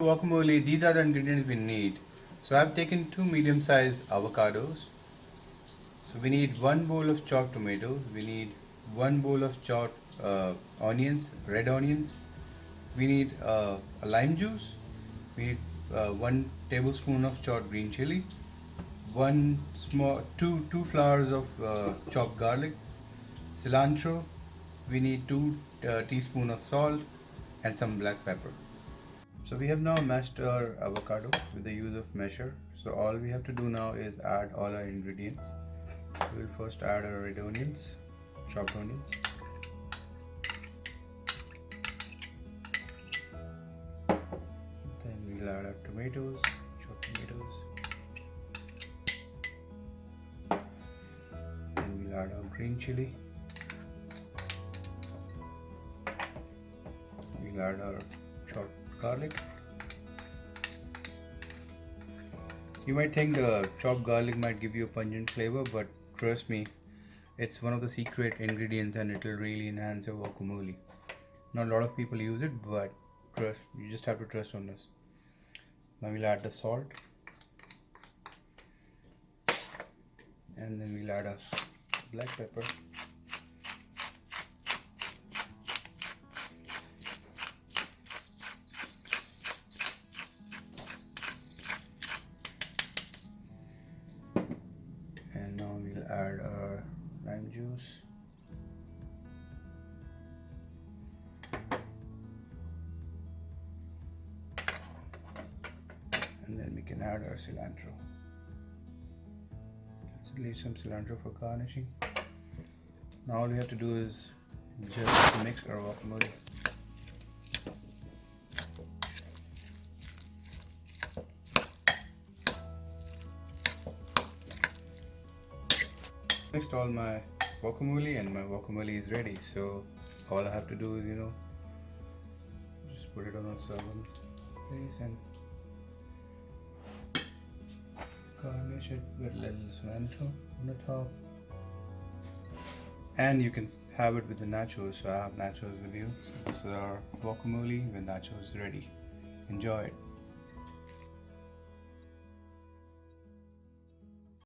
guacamole, these are the ingredients we need. So I've taken two medium-sized avocados. So we need one bowl of chopped tomatoes. We need one bowl of chopped onions, red onions. We need a lime juice. We need 1 tablespoon of chopped green chili. One small two flowers of chopped garlic, cilantro. We need 2 teaspoons of salt and some black pepper. So we have now mashed our avocado with the use of masher. So all we have to do now is add all our ingredients. We will first add our red onions, chopped onions. Then we'll add our tomatoes, chopped tomatoes. Then we'll add our green chili. We'll add our chopped garlic. You might think the chopped garlic might give you a pungent flavor, but trust me, it's one of the secret ingredients and it will really enhance your guacamole. Not a lot of people use it, but trust, you just have to trust on this. Now we'll add the salt, and then we'll add a black pepper. And now we'll add our lime juice. And then we can add our cilantro. Let's leave some cilantro for garnishing. Now all we have to do is just mix our guacamole. Mixed all my guacamole and my guacamole is ready. So all I have to do is, just put it on a serving place and garnish it with a little cilantro on the top. And you can have it with the nachos. So I have nachos with you. So this is our guacamole with nachos ready. Enjoy it.